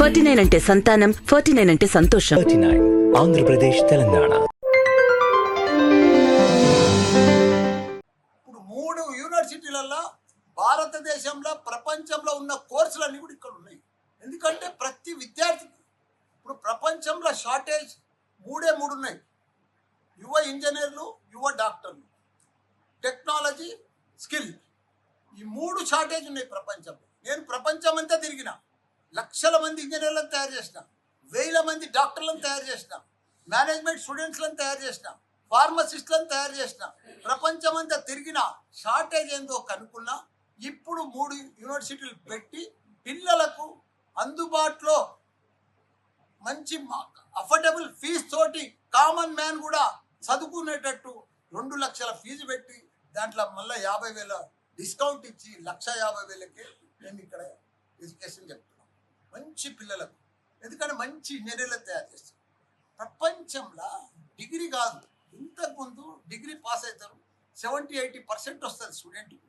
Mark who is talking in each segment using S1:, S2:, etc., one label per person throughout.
S1: 49 అంటే సంతానం, 49 అంటే సంతోషం.
S2: 39 ఆంధ్రప్రదేశ్, తెలంగాణ.
S3: ఇప్పుడు 3 యూనివర్సిటీలలో భారతదేశంలో ప్రపంచంలో ఉన్న కోర్సులన్నీ కూడా ఇక్కడ ఉన్నాయి. ఎందుకంటే ప్రతి విద్యార్థికి ఇప్పుడు ప్రపంచంలో షార్టేజ్ 3 ఉన్నాయి. యువ ఇంజనీర్లు, యువ డాక్టర్లు, టెక్నాలజీ, స్కిల్, ఈ 3 షార్టేజ్ ఉన్నాయి ప్రపంచంలో. నేను ప్రపంచం అంతా తిరిగిన, లక్షల మంది ఇంజనీర్లను తయారు చేసిన, 1000 మంది డాక్టర్లను తయారు చేసిన, మేనేజ్మెంట్ స్టూడెంట్స్లను తయారు చేసిన, ఫార్మసిస్టులను తయారు చేసిన, ప్రపంచం అంతా తిరిగిన, షార్టేజ్ ఏందో కనుక్కున్నా. ఇప్పుడు 3 యూనివర్సిటీలు పెట్టి పిల్లలకు అందుబాటులో మంచి అఫోర్డబుల్ ఫీజు తోటి కామన్ మ్యాన్ కూడా చదువుకునేటట్టు 2 లక్షల ఫీజు పెట్టి దాంట్లో మళ్ళీ 50,000 డిస్కౌంట్ ఇచ్చి 1,50,000కే మేము ఇక్కడ ఎడ్యుకేషన్ చెప్తున్నాం మంచి పిల్లలకు. ఎందుకంటే మంచి ఇంజనీర్లను తయారు చేస్తాం. ప్రపంచంలో డిగ్రీ కాదు, ఇంతకుముందు డిగ్రీ పాస్ అవుతారు 70-80% వస్తుంది స్టూడెంట్కి,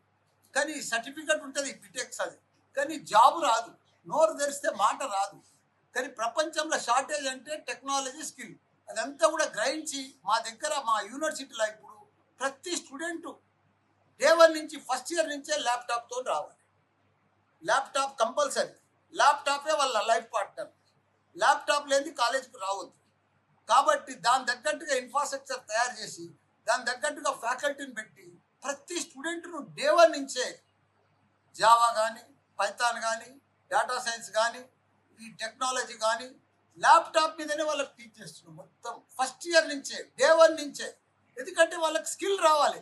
S3: కానీ సర్టిఫికెట్ ఉంటుంది బిటెక్స్, అది కానీ జాబ్ రాదు, నోరు తెరిస్తే మాట రాదు. కానీ ప్రపంచంలో షార్టేజ్ అంటే టెక్నాలజీ, స్కిల్, అదంతా కూడా గ్రహించి మా దగ్గర మా యూనివర్సిటీలో ఇప్పుడు ప్రతి స్టూడెంటు డే 1 నుంచి ఫస్ట్ ఇయర్ నుంచే ల్యాప్టాప్తో రావాలి. ల్యాప్టాప్ కంపల్సరీ, ల్యాప్టాపే వాళ్ళ లైఫ్ పార్ట్నర్. ల్యాప్టాప్ లేని కాలేజీకి రావద్దు. కాబట్టి దాని తగ్గట్టుగా ఇన్ఫ్రాస్ట్రక్చర్ తయారు చేసి దాని తగ్గట్టుగా ఫ్యాకల్టీని పెట్టి ప్రతి స్టూడెంట్ను డే 1 నుంచే జావా కానీ, పైథాన్ కానీ, డేటా సైన్స్ కానీ, ఈ టెక్నాలజీ కానీ ల్యాప్టాప్ మీదనే వాళ్ళకి టీచ్ చేస్తున్నాం. మొత్తం ఫస్ట్ ఇయర్ నుంచే, డే 1 నుంచే. ఎందుకంటే వాళ్ళకి స్కిల్ రావాలి,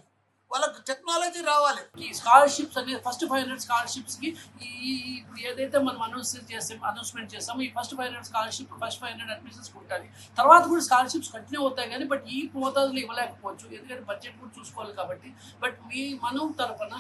S3: వాళ్ళకి టెక్నాలజీ రావాలి.
S4: ఈ స్కాలర్షిప్స్ అనేది ఫస్ట్ 500 స్కాలర్షిప్స్కి ఈ ఏదైతే మనం అనౌన్స్మెంట్ చేస్తామో ఈ ఫస్ట్ 500 స్కాలర్షిప్, ఫస్ట్ 500 అడ్మిషన్స్ ఉంటుంది. తర్వాత కూడా స్కాలర్షిప్స్ కంటిన్యూ అవుతాయి కానీ బట్ ఈ మోతాదులో ఇవ్వలేకపోవచ్చు, ఎందుకంటే బడ్జెట్ కూడా చూసుకోవాలి కాబట్టి. బట్ మనం తరఫున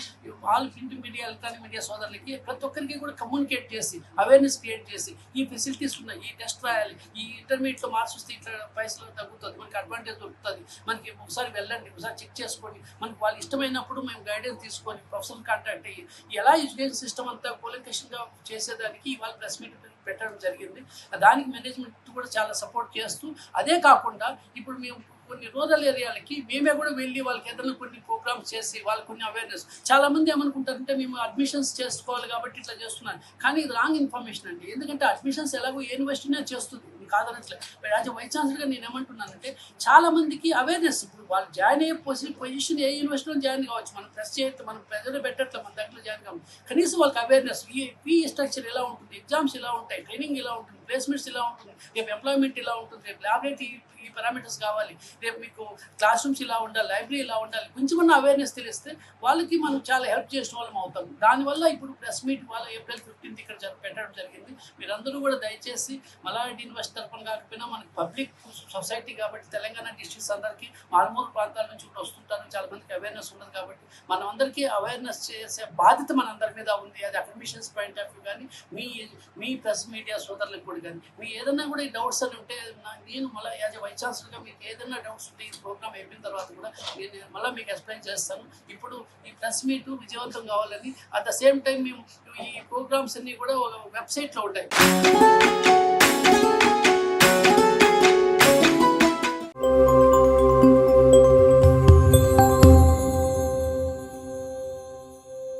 S4: వాళ్ళు ప్రింట్ మీడియా, ఎలక్ట్రానిక్ మీడియా సోదరులకి ప్రతి ఒక్కరికి కూడా కమ్యూనికేట్ చేసి అవేర్నెస్ క్రియేట్ చేసి ఈ ఫెసిలిటీస్ ఉన్నాయి, ఈ టెస్ట్ రాయాలి, ఈ ఇంటర్మీడియట్లో మార్క్స్ వస్తే ఇట్లా పైసలు తగ్గుతుంది, మనకి అడ్వాంటేజ్ దొరుకుతుంది, మనకి ఒకసారి వెళ్ళండి, ఒకసారి చెక్ చేసుకోండి, మనకి వాళ్ళు ఇష్టమైనప్పుడు మేము గైడెన్స్ తీసుకొని ప్రొఫెషనల్ కాంటాక్ట్ అయ్యి ఎలా ఎడ్యుకేషన్ సిస్టమ్ అంతా క్వాలిఫికేషన్గా చేసేదానికి ఇవాళ ప్రెస్ మీట్ పెట్టడం జరిగింది. దానికి మేనేజ్మెంట్ కూడా చాలా సపోర్ట్ చేస్తూ, అదే కాకుండా ఇప్పుడు మేము కొన్ని రూరల్ ఏరియాలకి మేమే కూడా వెళ్ళి వాళ్ళకి ఏదైనా కొన్ని ప్రోగ్రామ్స్ చేసి వాళ్ళకి కొన్ని అవేర్నెస్. చాలామంది ఏమనుకుంటారంటే మేము అడ్మిషన్స్ చేసుకోవాలి కాబట్టి ఇట్లా చేస్తున్నాను, కానీ ఇది రాంగ్ ఇన్ఫర్మేషన్ అండి. ఎందుకంటే అడ్మిషన్స్ ఎలాగో యూనివర్సిటీనే చేస్తుంది, కాదనట్లేదు. యాజ్ అ వైస్ ఛాన్సలర్గా నేను ఏమంటున్నానంటే చాలామందికి అవేర్నెస్, ఇప్పుడు వాళ్ళు జాయిన్ అయ్యే పొజిషన్ ఏ యూనివర్సిటీలో జాయిన్ కావచ్చు, మనం ప్రెస్ చేయట్లేదు, మనం ప్రజలు పెట్టట్లేదు, మన దగ్గర జాయిన్ కావాలి. కనీసం వాళ్ళకి అవేర్నెస్, ఈ ఫీ స్ట్రక్చర్ ఎలా ఉంటుంది, ఎగ్జామ్స్ ఎలా ఉంటాయి, ట్రైనింగ్ ఎలా ఉంటుంది, ప్లేస్మెంట్స్ ఎలా ఉంటుంది, రేపు ఎంప్లాయ్మెంట్ ఎలా ఉంటుంది, రేపు ల్యాబొరేటరీ ఈ పారామీటర్స్ కావాలి, రేపు మీకు క్లాస్ రూమ్స్ ఇలా ఉండాలి, లైబ్రరీ ఇలా ఉండాలి, కొంచెమన్నా అవేర్నెస్ తెలిస్తే వాళ్ళకి మనం చాలా హెల్ప్ చేసిన వాళ్ళం అవుతాం. దానివల్ల ఇప్పుడు ప్రెస్ మీట్ వాళ్ళ April 15th ఇక్కడ పెట్టడం జరిగింది. మీరందరూ కూడా దయచేసి మల్లారెడ్డి యూనివర్సిటీ తరఫున కాకపోయినా మనకి పబ్లిక్ సొసైటీ కాబట్టి తెలంగాణ డిస్ట్రిక్ట్స్ అందరికీ మారుమూల ప్రాంతాల నుంచి కూడా వస్తుంటారు, చాలా మందికి అవేర్నెస్ ఉండదు కాబట్టి మనం అందరికీ అవేర్నెస్ చేసే బాధ్యత మనందరి మీద ఉంది. అది అడ్మిషన్స్ పాయింట్ ఆఫ్ వ్యూ కానీ మీ ప్రెస్ మీడియా సోదరులకు కూడా కానీ మీ ఏదైనా కూడా ఈ డౌట్స్ అని ఉంటే నేను మళ్ళీ యాజ్ వైస్ ఛాన్సలర్గా మీకు ఏదైనా డౌట్స్ ఉంటే ఈ ప్రోగ్రామ్ అయిపోయిన తర్వాత కూడా నేను మళ్ళీ మీకు ఎక్స్ప్లెయిన్ చేస్తాను. ఇప్పుడు ఈ ప్రెస్ మీట్ విజయవంతం కావాలని అట్ ద సేమ్ టైం మేము ఈ ప్రోగ్రామ్స్ అన్నీ కూడా ఒక వెబ్సైట్లో ఉంటాయి.